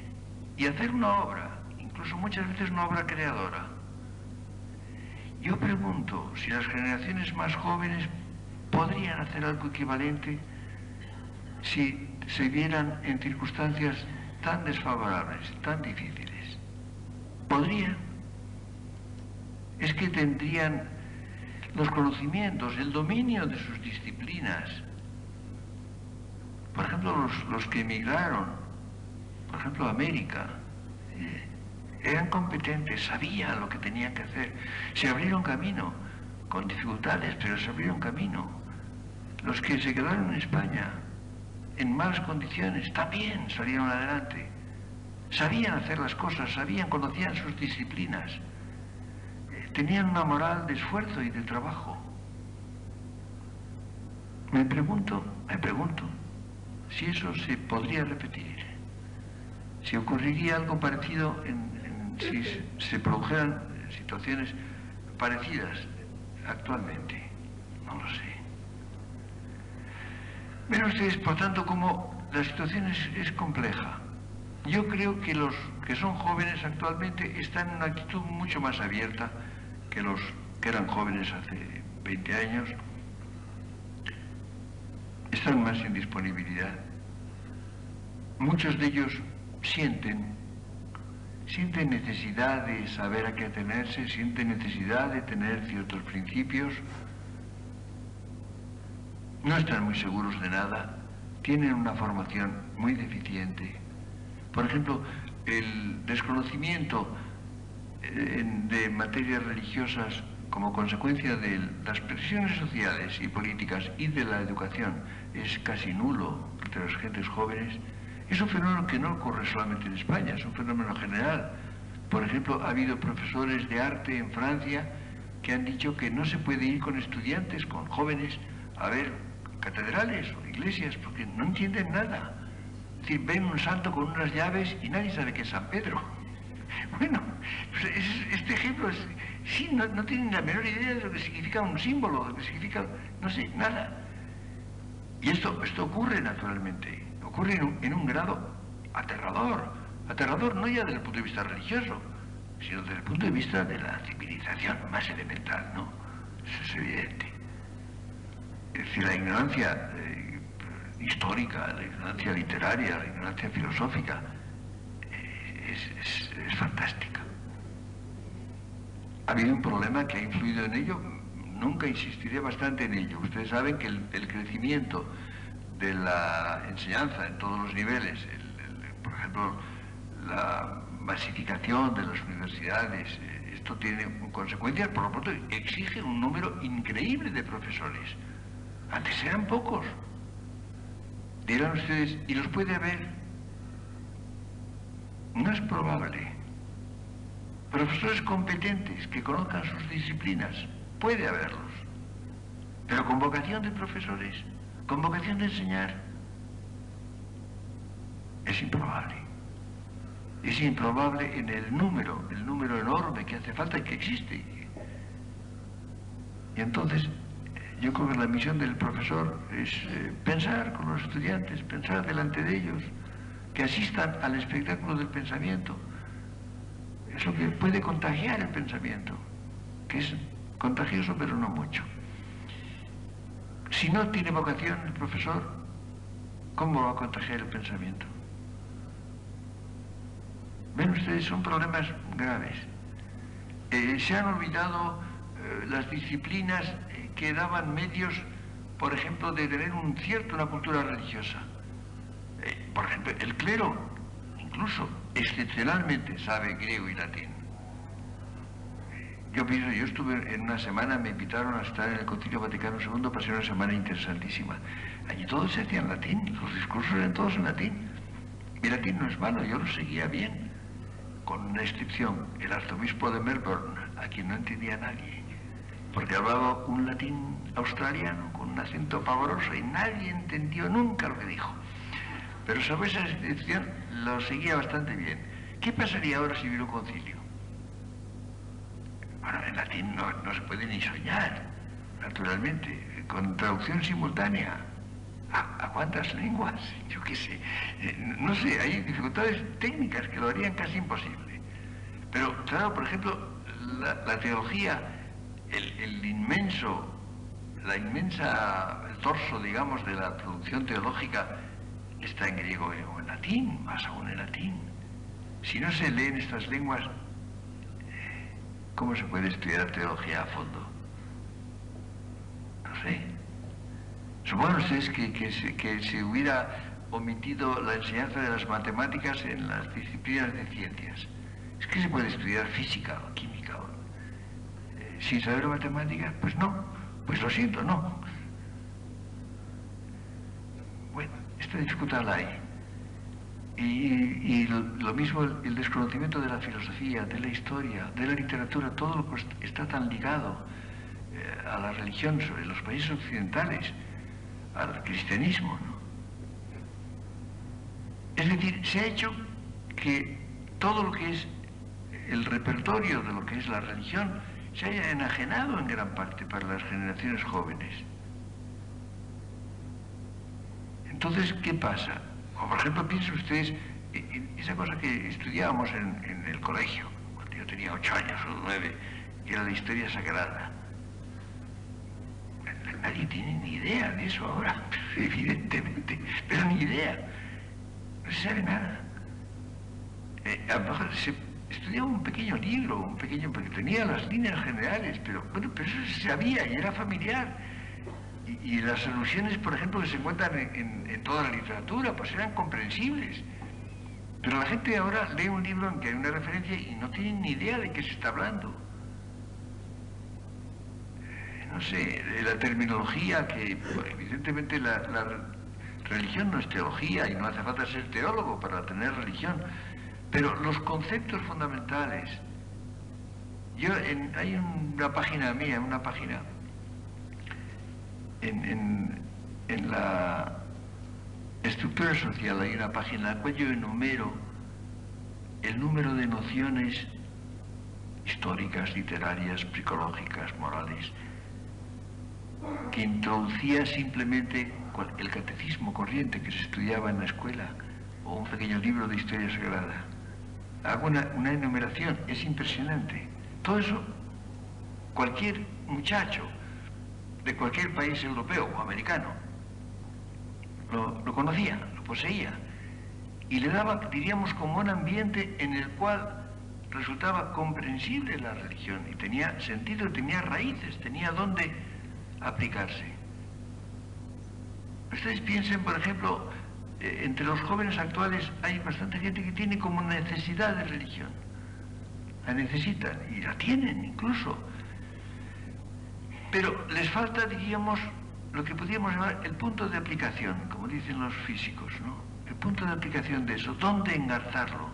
y hacer una obra, incluso muchas veces una obra creadora. Yo pregunto si las generaciones más jóvenes podrían hacer algo equivalente si se vieran en circunstancias tan desfavorables, tan difíciles. ¿Podrían? Es que tendrían los conocimientos, el dominio de sus disciplinas. Por ejemplo, los que emigraron, por ejemplo, a América, eran competentes, sabían lo que tenían que hacer. Se abrieron camino, con dificultades, pero se abrieron camino. Los que se quedaron en España, en malas condiciones, también salieron adelante. Sabían hacer las cosas, conocían sus disciplinas. Tenían una moral de esfuerzo y de trabajo. Me pregunto, si eso se podría repetir. Si ocurriría algo parecido si se produjeran situaciones parecidas actualmente. No lo sé. Ven ustedes, por tanto, cómo la situación es compleja. Yo creo que los que son jóvenes actualmente están en una actitud mucho más abierta que los que eran jóvenes hace 20 años. Están más en disponibilidad. Muchos de ellos sienten necesidad de saber a qué atenerse, sienten necesidad de tener ciertos principios. No están muy seguros de nada, tienen una formación muy deficiente. Por ejemplo, el desconocimiento de materias religiosas como consecuencia de las presiones sociales y políticas y de la educación es casi nulo entre las gentes jóvenes. Es un fenómeno que no ocurre solamente en España, es un fenómeno general. Por ejemplo, ha habido profesores de arte en Francia que han dicho que no se puede ir con estudiantes, con jóvenes, a ver catedrales o iglesias, porque no entienden nada. Es decir, ven un santo con unas llaves y nadie sabe que es San Pedro. Bueno, pues este ejemplo sí, no tienen la menor idea de lo que significa un símbolo, de lo que significa, no sé, nada. Y esto ocurre naturalmente, ocurre en un grado aterrador no ya desde el punto de vista religioso, sino desde el punto de vista de la civilización más elemental, ¿no? Eso es evidente. Es decir, la ignorancia histórica, la ignorancia literaria, la ignorancia filosófica, es fantástica. Ha habido un problema que ha influido en ello, nunca insistiré bastante en ello. Ustedes saben que el crecimiento de la enseñanza en todos los niveles, por ejemplo, la masificación de las universidades, esto tiene consecuencias, por lo tanto, exige un número increíble de profesores. Antes eran pocos. Dirán ustedes, ¿y los puede haber? No es probable. Profesores competentes que conozcan sus disciplinas, puede haberlos. Pero con vocación de profesores, con vocación de enseñar, es improbable. Es improbable en el número enorme que hace falta y que existe. Y entonces, yo creo que la misión del profesor es pensar con los estudiantes, pensar delante de ellos, que asistan al espectáculo del pensamiento. Es lo que puede contagiar el pensamiento, que es contagioso pero no mucho. Si no tiene vocación el profesor, ¿cómo va a contagiar el pensamiento? Ven ustedes, son problemas graves. Se han olvidado las disciplinas que daban medios por ejemplo, de tener una cultura religiosa. Por ejemplo, el clero, incluso, excepcionalmente sabe griego y latín. Yo pienso, yo estuve en una semana, me invitaron a estar en el Concilio Vaticano II, pasé una semana interesantísima. Allí todo se hacía en latín, los discursos eran todos en latín. Mi latín no es malo, yo lo seguía bien, con una excepción, el arzobispo de Melbourne, a quien no entendía nadie, porque hablaba un latín australiano con un acento pavoroso y nadie entendió nunca lo que dijo. Pero sobre esa excepción lo seguía bastante bien. ¿Qué pasaría ahora si hubiera un concilio? Bueno, en latín no se puede ni soñar, naturalmente, con traducción simultánea. ¿A cuántas lenguas? Yo qué sé. No sé, hay dificultades técnicas que lo harían casi imposible. Pero, claro, por ejemplo, la teología, el torso, digamos, de la producción teológica está en griego o en latín, más aún en latín. Si no se leen estas lenguas, ¿cómo se puede estudiar teología a fondo? No sé. Supongan ustedes que se hubiera omitido la enseñanza de las matemáticas en las disciplinas de ciencias. ¿Es que se puede estudiar física o química sin saber matemáticas? Pues no, pues lo siento, no. Bueno, esta dificultad la hay. Y lo mismo el desconocimiento de la filosofía, de la historia, de la literatura, todo lo que está tan ligado a la religión sobre los países occidentales, al cristianismo, ¿no? Es decir, se ha hecho que todo lo que es el repertorio de lo que es la religión se haya enajenado en gran parte para las generaciones jóvenes. Entonces, ¿qué pasa? O, por ejemplo, piensen ustedes en esa cosa que estudiábamos en el colegio, cuando yo tenía 8 años o 9, que era la historia sagrada. Nadie tiene ni idea de eso ahora, evidentemente, pero ni idea. No se sabe nada. A lo mejor se estudiaba un pequeño libro, porque tenía las líneas generales, pero bueno, pero eso se sabía y era familiar. Y las alusiones, por ejemplo, que se encuentran en toda la literatura, pues eran comprensibles. Pero la gente ahora lee un libro en que hay una referencia y no tiene ni idea de qué se está hablando. No sé, la terminología que, bueno, evidentemente la religión no es teología y no hace falta ser teólogo para tener religión, pero los conceptos fundamentales. Hay una página mía, en la estructura social, hay una página en la cual yo enumero el número de nociones históricas, literarias, psicológicas, morales, que introducía simplemente el catecismo corriente que se estudiaba en la escuela o un pequeño libro de historia sagrada. Hago una enumeración, es impresionante. Todo eso, cualquier muchacho de cualquier país europeo o americano lo conocía, lo poseía y le daba, diríamos, como un ambiente en el cual resultaba comprensible la religión y tenía sentido, tenía raíces, tenía dónde aplicarse. Ustedes piensen, por ejemplo, entre los jóvenes actuales hay bastante gente que tiene como necesidad de religión. La necesitan y la tienen incluso. Pero les falta, diríamos, lo que podríamos llamar el punto de aplicación, como dicen los físicos, ¿no? El punto de aplicación de eso, ¿dónde engarzarlo?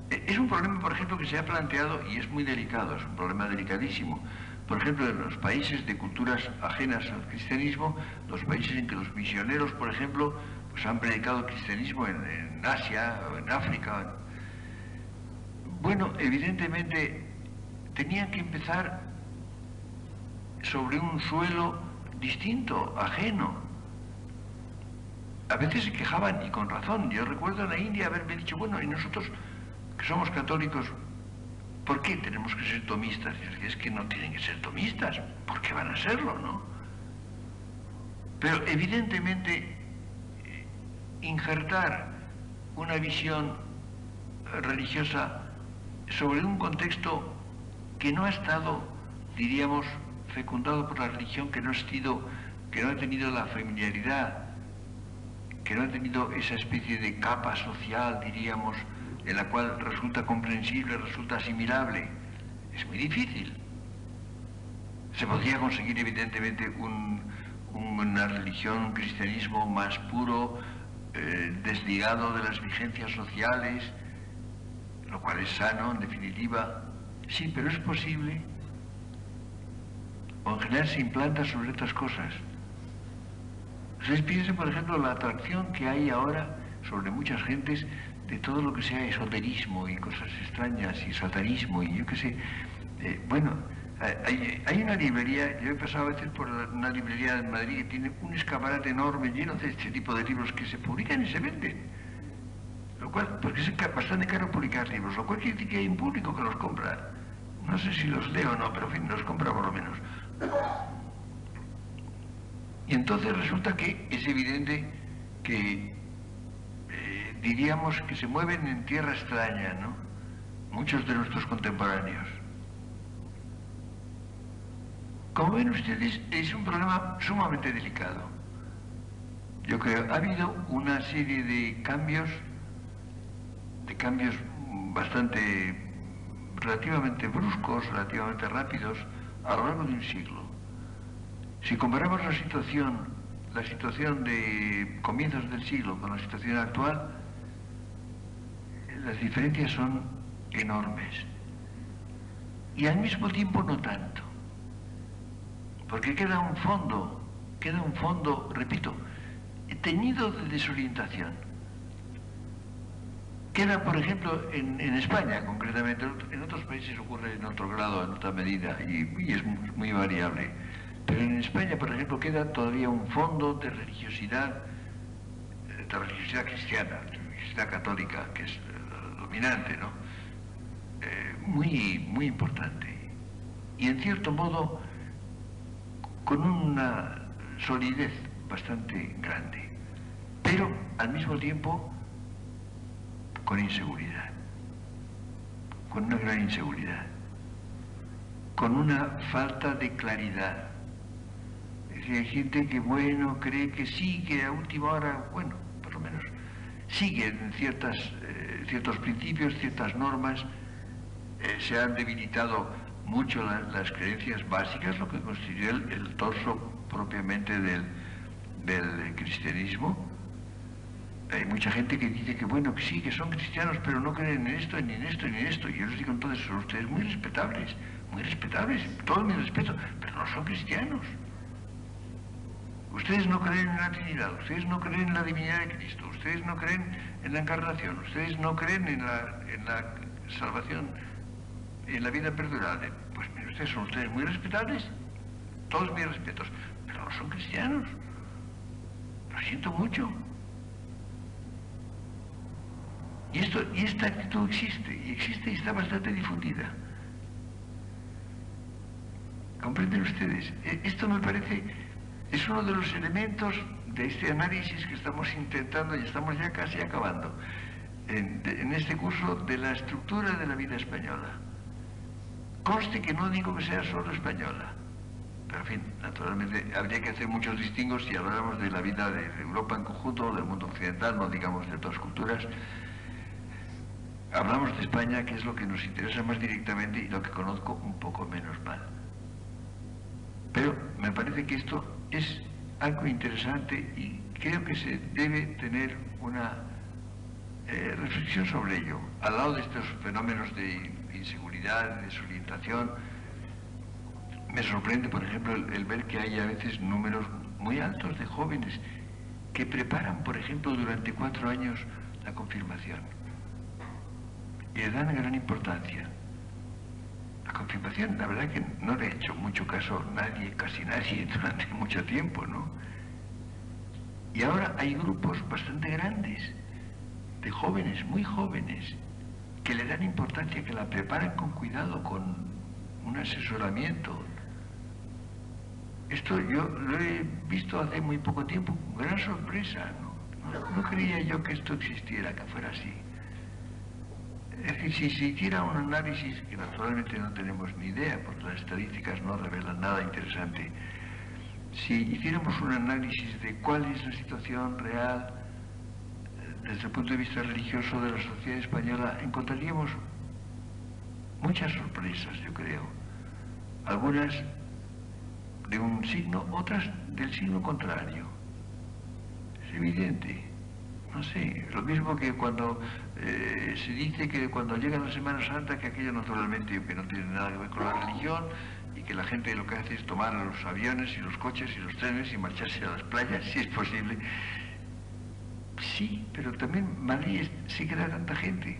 Es un problema, por ejemplo, que se ha planteado y es muy delicado, es un problema delicadísimo. Por ejemplo, en los países de culturas ajenas al cristianismo, los países en que los misioneros, por ejemplo, pues han predicado el cristianismo en Asia o en África. Bueno, evidentemente tenían que empezar sobre un suelo distinto, ajeno. A veces se quejaban, y con razón. Yo recuerdo en la India haberme dicho, bueno, y nosotros que somos católicos, ¿por qué tenemos que ser tomistas? Es que no tienen que ser tomistas, ¿por qué van a serlo, no? Pero evidentemente injertar una visión religiosa sobre un contexto que no ha estado, diríamos, fecundado por la religión, que no ha tenido la familiaridad, que no ha tenido esa especie de capa social, diríamos, en la cual resulta comprensible, resulta asimilable. Es muy difícil. Se podría conseguir, evidentemente, una religión, un cristianismo más puro, desligado de las vigencias sociales, lo cual es sano, en definitiva. Sí, pero es posible. O en general se implanta sobre estas cosas. Ustedes piensen, por ejemplo, la atracción que hay ahora sobre muchas gentes de todo lo que sea esoterismo y cosas extrañas y satanismo y yo qué sé. Bueno, hay una librería, yo he pasado a veces por una librería en Madrid que tiene un escaparate enorme lleno de este tipo de libros que se publican y se venden. Lo cual, porque es bastante caro publicar libros, lo cual quiere decir que hay un público que los compra. No sé si los leo o no, pero en fin, los compra por lo menos. Y entonces resulta que es evidente que diríamos que se mueven en tierra extraña, ¿no? Muchos de nuestros contemporáneos. Como ven ustedes, es un problema sumamente delicado. Yo creo que ha habido una serie de cambios bastante, relativamente bruscos, relativamente rápidos, a lo largo de un siglo. Si comparamos la situación de comienzos del siglo con la situación actual, las diferencias son enormes. Y al mismo tiempo no tanto. Porque queda un fondo, repito, teñido de desorientación. Queda, por ejemplo, en España concretamente, en otros países ocurre en otro grado, en otra medida, y es muy variable. Pero en España, por ejemplo, queda todavía un fondo de religiosidad cristiana, cristiana católica, que es dominante, ¿no? Muy importante. Y en cierto modo, con una solidez bastante grande. Pero, al mismo tiempo, con inseguridad. Con una gran inseguridad. Con una falta de claridad. Hay gente que, bueno, cree que sí, que a última hora, bueno, por lo menos, siguen ciertos principios, ciertas normas, se han debilitado mucho las creencias básicas, lo que constituye el torso propiamente del cristianismo. Hay mucha gente que dice que, bueno, que sí, que son cristianos, pero no creen en esto, ni en esto, ni en esto. Y yo les digo entonces, son ustedes muy respetables, todo mi respeto, pero no son cristianos. Ustedes no creen en la Trinidad, ustedes no creen en la divinidad de Cristo, ustedes no creen en la encarnación, ustedes no creen en la salvación, en la vida perdurable. Pues mire, son ustedes muy respetables, todos mis respetos, pero no son cristianos. Lo siento mucho. Y esta actitud existe y está bastante difundida. ¿Comprenden ustedes? Esto me parece, es uno de los elementos de este análisis que estamos intentando y estamos ya casi acabando en este curso de la estructura de la vida española. Conste que no digo que sea solo española, pero en fin, naturalmente habría que hacer muchos distingos si habláramos de la vida de Europa en conjunto o del mundo occidental, no digamos de otras culturas. Hablamos de España, que es lo que nos interesa más directamente y lo que conozco un poco menos mal. Pero me parece que esto es algo interesante y creo que se debe tener una reflexión sobre ello. Al lado de estos fenómenos de inseguridad, de desorientación, me sorprende, por ejemplo, el ver que hay a veces números muy altos de jóvenes que preparan, por ejemplo, durante 4 años la confirmación. Y le dan gran importancia. La confirmación, la verdad que no le ha hecho mucho caso casi nadie durante mucho tiempo, ¿no? Y ahora hay grupos bastante grandes de jóvenes, muy jóvenes, que le dan importancia, que la preparan con cuidado, con un asesoramiento. Esto yo lo he visto hace muy poco tiempo, con gran sorpresa, ¿no? No creía yo que esto existiera, que fuera así. Es decir, si se hiciera un análisis, que naturalmente no tenemos ni idea, porque las estadísticas no revelan nada interesante, si hiciéramos un análisis de cuál es la situación real desde el punto de vista religioso de la sociedad española, encontraríamos muchas sorpresas, yo creo. Algunas de un signo, otras del signo contrario. Es evidente. No sé, lo mismo que cuando se dice que cuando llega la Semana Santa, que aquello naturalmente que no tiene nada que ver con la religión, y que la gente lo que hace es tomar los aviones y los coches y los trenes y marcharse a las playas, si es posible. Sí, pero también Madrid sí que da tanta gente.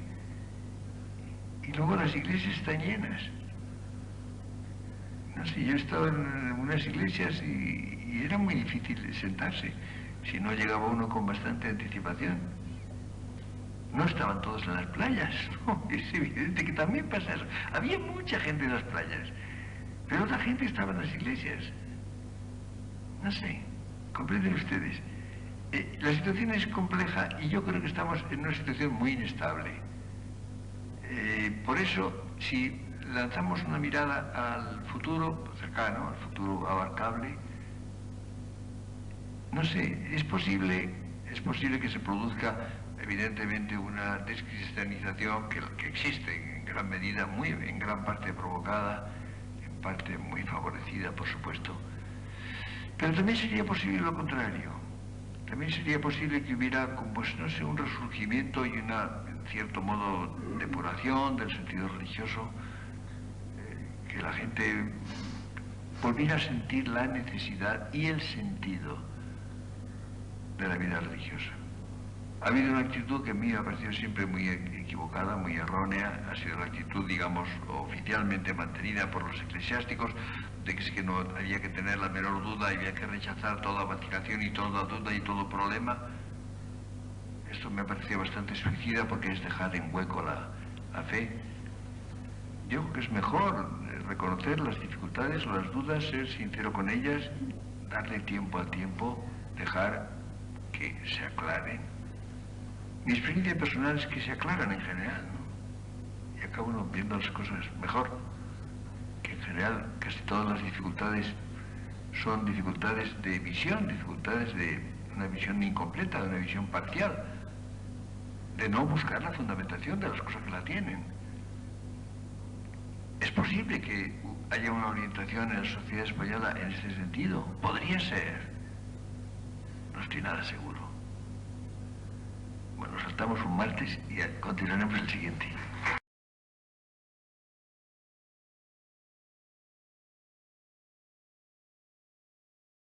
Y luego las iglesias están llenas. No sé, yo he estado en unas iglesias y era muy difícil sentarse si no llegaba uno con bastante anticipación. No estaban todos en las playas, ¿no? Es evidente que también pasa eso. Había mucha gente en las playas, pero otra gente estaba en las iglesias. No sé, comprenden ustedes. La situación es compleja y yo creo que estamos en una situación muy inestable. Por eso, si lanzamos una mirada al futuro cercano, al futuro abarcable, no sé, es posible que se produzca evidentemente una descristianización que existe en gran medida, en gran parte provocada, en parte muy favorecida, por supuesto. Pero también sería posible lo contrario. También sería posible que hubiera, pues, no sé, un resurgimiento y una, en cierto modo, depuración del sentido religioso, que la gente volviera a sentir la necesidad y el sentido de la vida religiosa. Ha habido una actitud que a mí me ha parecido siempre muy equivocada, muy errónea, ha sido la actitud, digamos, oficialmente mantenida por los eclesiásticos, de que es que no había que tener la menor duda, había que rechazar toda vaticación y toda duda y todo problema. Esto me ha parecido bastante suicida porque es dejar en hueco la fe. Yo creo que es mejor reconocer las dificultades o las dudas, ser sincero con ellas, darle tiempo al tiempo, dejar que se aclaren. Mi experiencia personal es que se aclaran en general, ¿no? Y acaba uno viendo las cosas mejor, que en general casi todas las dificultades son dificultades de visión, dificultades de una visión incompleta, de una visión parcial, de no buscar la fundamentación de las cosas que la tienen. ¿Es posible que haya una orientación en la sociedad española en este sentido? Podría ser. No estoy nada seguro. Bueno, saltamos un martes y continuaremos el siguiente.